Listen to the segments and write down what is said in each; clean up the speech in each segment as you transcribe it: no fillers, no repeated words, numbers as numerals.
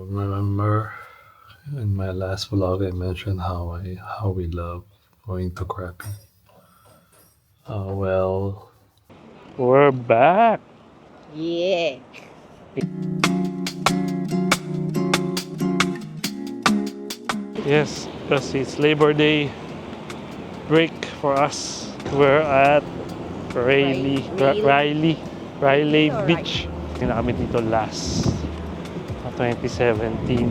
Remember in my last vlog I mentioned how we love going to Krabi. Well, we're back. Yeah. Yes, because it's Labor Day break for us. We're at Riley Beach. Hindi na kami dito last 2017.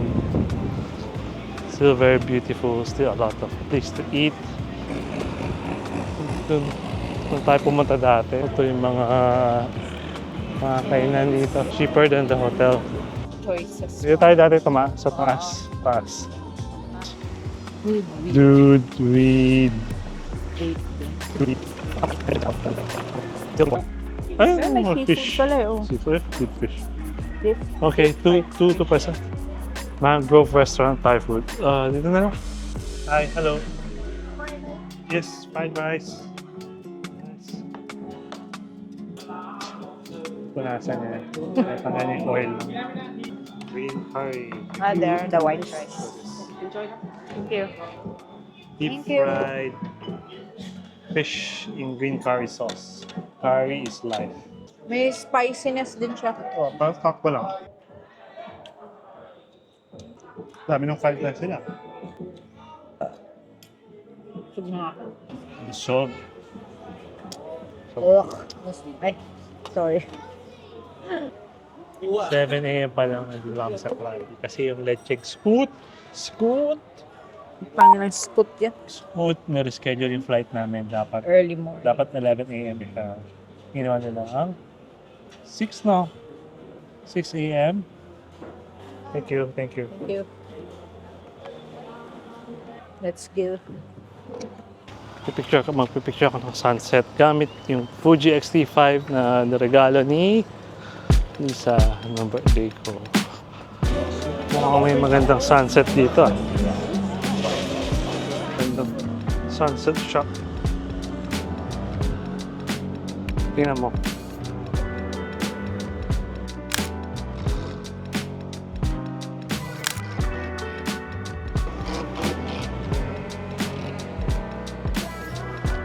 Still very beautiful, still a lot of place to eat. Doon tayo pumunta dati. Ito yung mga kainan dito. Cheaper than the hotel. Choices. Dito tayo dati sa taas. Dude, weed. Ay, mga fish. Seafood, good fish. Okay, two person. Mangrove Restaurant, Thai food. Dito na lang. Hi, hello. Yes, fried rice. Punasan niya. Tanggal yung oil. Green curry. There, the white rice. Thank you. Deep Thank you. fried fish in green curry sauce. Curry is life. May spiciness din siya. Oh, parang takbo lang. Dami ng fried rice nila. Sige nga. Busog. Ugh. Ay, sorry. 7 a.m. pa lang nandito kami sa Krabi. Kasi yung lecheg scoot. Pangilang scoot yan. Scoot, may reschedule yung flight namin. Early morning. Dapat 11 a.m. Ginawa nila ang 6 na. 6 a.m. Thank you. Thank you. Let's go. Magpipicture ako ng sunset gamit yung Fuji X-T5 na niregalo ni sa birthday ko. Mukhang may magandang sunset dito. Magandang sunset shot. Tingnan mo.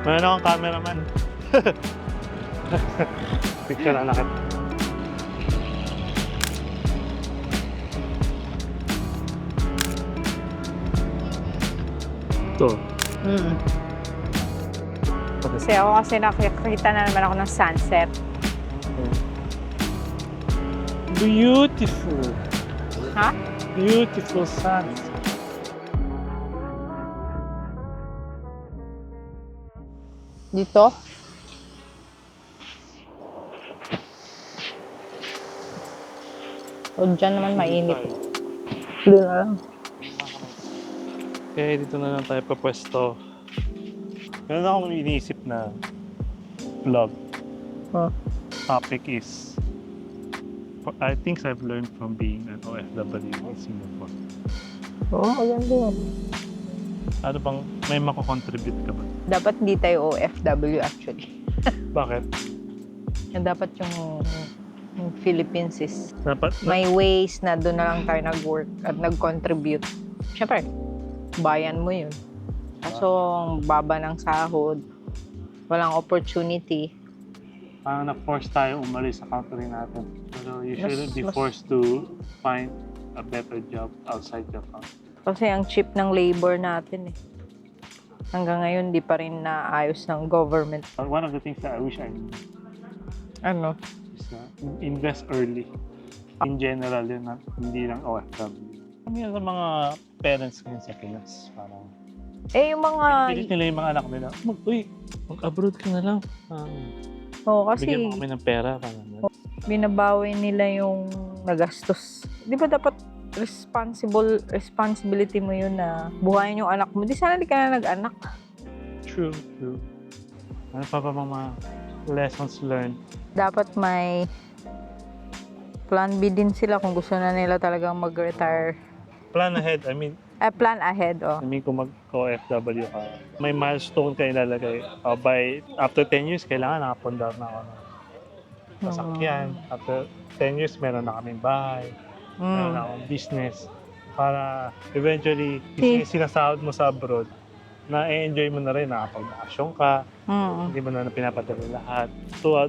Mayroon akong cameraman. Picture na nakit. Ito. Kasi nakikita na naman ako ng sunset. Beautiful. Ha? Beautiful sunset. Dito? O dyan naman mainit. Doon na lang. Okay, dito na lang tayo papwesto. Meron akong iniisip na vlog. Oh. Topic is things I've learned from being an OFW in Singapore. Oo, maganda yan. Ano bang may mako-contribute ka ba? Dapat hindi tayo OFW actually. Bakit? Dapat yung Philippines is Dapat may ways na doon na lang tayo nag-work at nag-contribute. Siyempre, bayan mo yun. Kaso, ang baba ng sahod, walang opportunity. parang na-force tayo umalis sa country natin. So you shouldn't be forced to find a better job outside your country. Kasi ang cheap ng labor natin eh. Hanggang ngayon, di pa rin naayos ng government. One of the things that I wish I knew Ano? is invest early. In general yun, hindi lang OFW. Ano yun sa mga parents ngayon sa Pinas? Parang Yung mga... pilit nila yung mga anak nila, mag-abroad ka na lang. kasi Bigyan mo kami ng pera. binabawi nila yung nagastos. Di ba dapat responsibility mo yun na buhayin yung anak mo? Di sana di ka na nag-anak. True. Ano pa mga lessons learned? Dapat may plan B din sila kung gusto na nila talagang mag-retire. Plan ahead, I mean Plan ahead, kung mag-OFW ka, may milestone ka ilalagay. By after 10 years, kailangan nakapundar na ako. sasakyan. After 10 years, meron na kaming bahay, meron na akong business. Para eventually, sinasahod mo sa abroad, na-enjoy mo na rin, nakapag-bakasyon ka, hindi mo na pinapadala lahat. To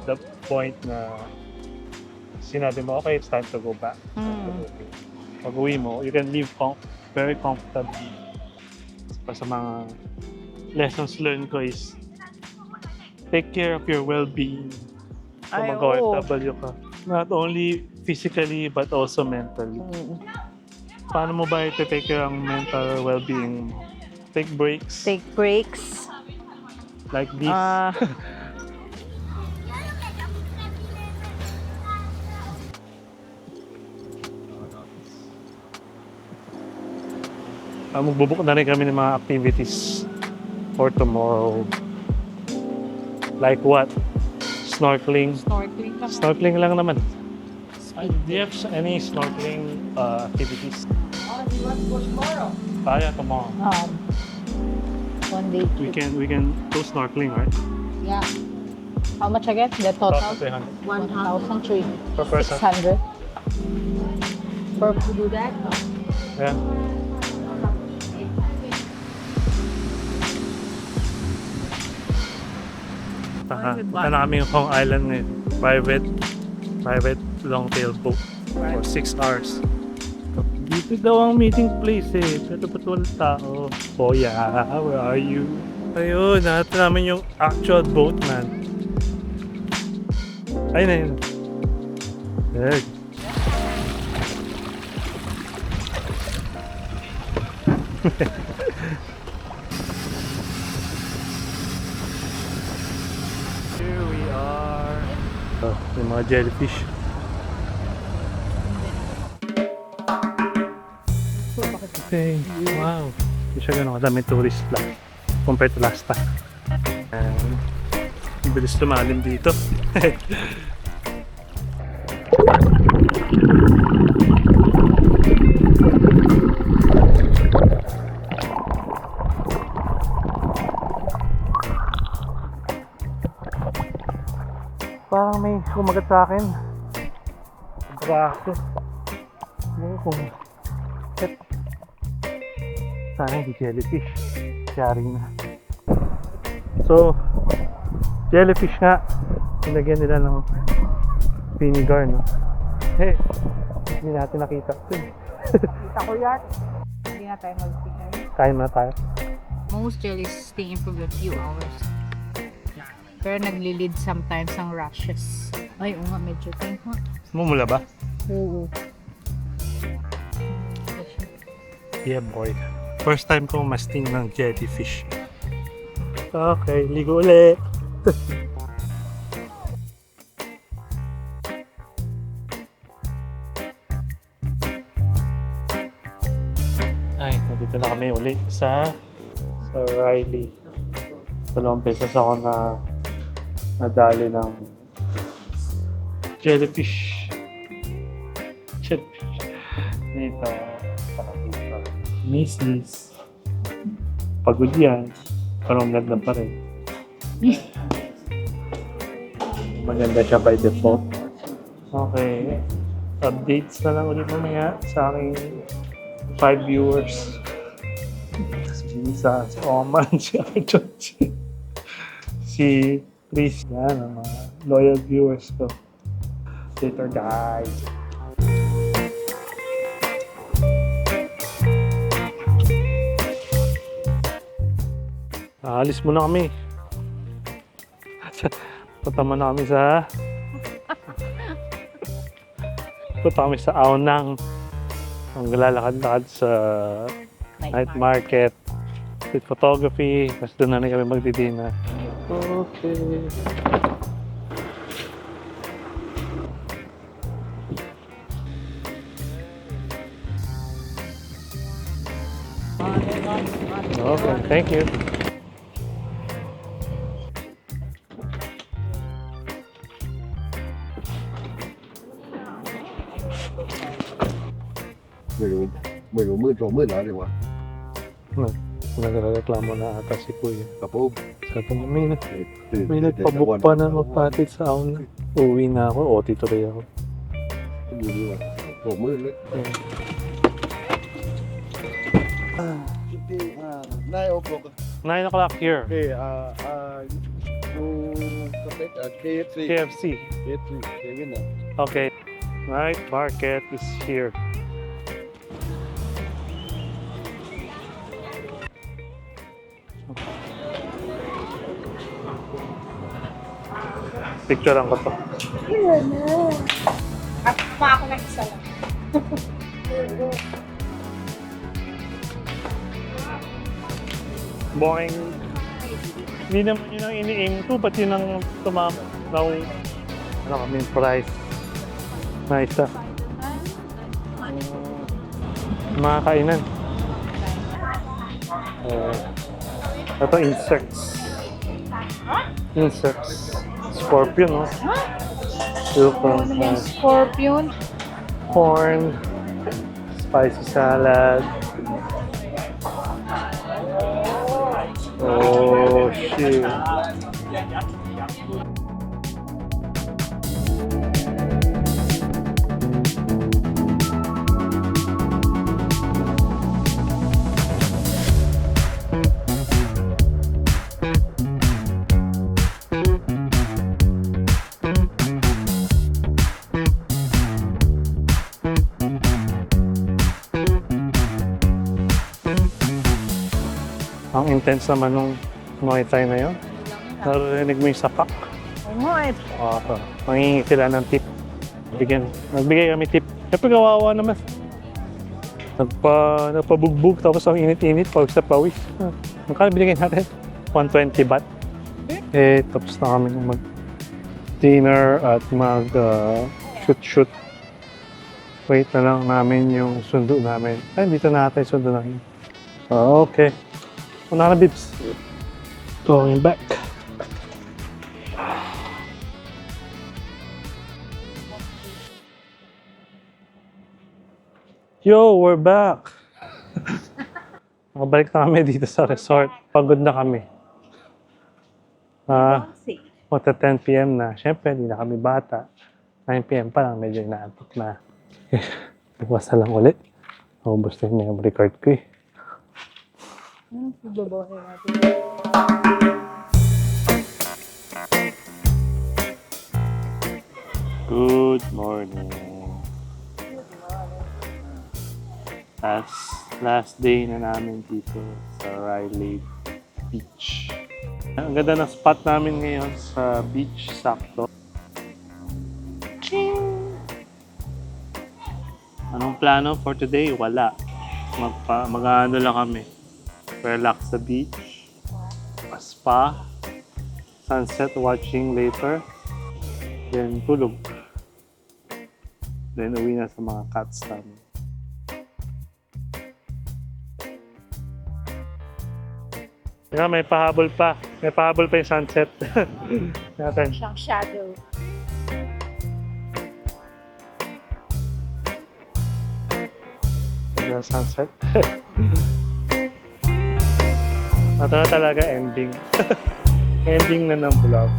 the point na sinabi mo, okay, it's time to go back. Pag-uwi mo, you can live very comfortably. Pa sa mga lessons learned ko is take care of your well-being. Kung mag-OFW ka. Not only physically, but also mentally. Paano mo ba iti-take care ang mental well-being mo? Take breaks. Take breaks. Like this. Magbubuk na rin kami ng mga activities for tomorrow. Like what? Snorkeling. Snorkeling lang naman. Do you have any snorkeling activities? You want to go tomorrow? Yeah, tomorrow. One day We trip. can go snorkeling, right? Yeah. How much again? The total? 300 1,300. per person. 600. To do that? Yeah. Punta na kami yung Hong Island ngayon. Private long-tail boat for 6 hours. Dito daw ang meeting place eh. Pero ba't walang tao? Oh yeah, where are you? Ayun, natin namin yung actual boat man. Ayun na yun. There. Here we are. Oh, yung mga jellyfish. Okay, wow. Hindi siya ganun kadami tourist lang compared to last time. And ang bilis lumalim dito. Parang may kumagat sa akin. Braso. Hindi ko kung sana hindi jellyfish. Yari na. So, jellyfish nga. Nilagyan nila ng vinegar, no? Hey, hindi natin nakita ito. Kita ko yan. Hindi na tayo mag-picture. Kain na tayo. Most jellies stay in for a few hours. Pero nagli-lead sometimes ang rashes. Ay, oo nga, medyo pink nga. Mumula ba? Oo. Yeah, boy. First time ko masting ng jellyfish. Okay, ligo ulit. Ay, nandito na kami ulit sa Riley. 2 beses ako na nadali ng jellyfish. Jellyfish. Dito, pakakita. Miss. Pagod yan. Pero ang ganda pa rin. Maganda siya by default. Okay. Updates na lang ulit mamaya sa aking 5 viewers. Si Lisa, si Oman, si Arjun, si Chris. Yan ang mga loyal viewers ko. Later guys. Alis muna kami. Punta muna kami sa Aonang. Ang lalakad-lakad sa night market. With photography. Tapos doon na rin kami magdidina. Okay. Okay, thank you. Mười rồi, 12 rồi mới lại được mà. Nagreklamo na ata si Kuya. Kapog. Sabi niya, may nagpabook pa na magpatid sa auna. Uwi na ako, OT tuloy ako. Oh, muli. 9 o'clock. 9 o'clock here. Okay, KFC. KFC. KFC. Kevin na. Okay. Night market is here. Picturean ko to. At pa ako ng isa lang. Boing. Hindi naman yun ang ini-aim ko, ba't yun ang tumama? Ano kami price? Nice ah. Mga kainan. Ito insects. Insects. Scorpion, no? Silkworm. Scorpion. Corn. Spicy salad. Oh, shit. Ang intense naman nung Muay Thai na yun. Narinig mo yung sapak. Muay. Mangingi sila ng tip. Nagbigay kami tip. Siyempre kawawa naman. Nagpabugbog tapos ang init-init pag sa pawis. Magkano binigay natin? 120 baht. Eh, tapos na kami mag-dinner at mag-shoot-shoot. Wait na lang namin yung sundo namin. Ay, dito na natin sundo namin. Okay. Una na, Bibs. Going back. Yo, we're back! Nakabalik na kami dito sa resort. Pagod na kami. Magta 10 p.m. na. Siyempre, hindi na kami bata. 9 p.m. pa lang, medyo inaantok na. Bukas na lang ulit. Naubos na yung memory card ko eh. Good morning. Last day na namin dito sa Riley Beach. Ang ganda ng spot namin ngayon sa beach, sakto. Anong plano for today? Wala. Mag-ano lang kami. Relax sa beach. Spa. Sunset watching later. Then tulog. Then uwi na sa mga cats namin. Yeah, may pahabol pa. May pahabol pa yung sunset. Natin. Siyang shadow. Yung sunset. Ito na talaga ending. Ending na ng vlog.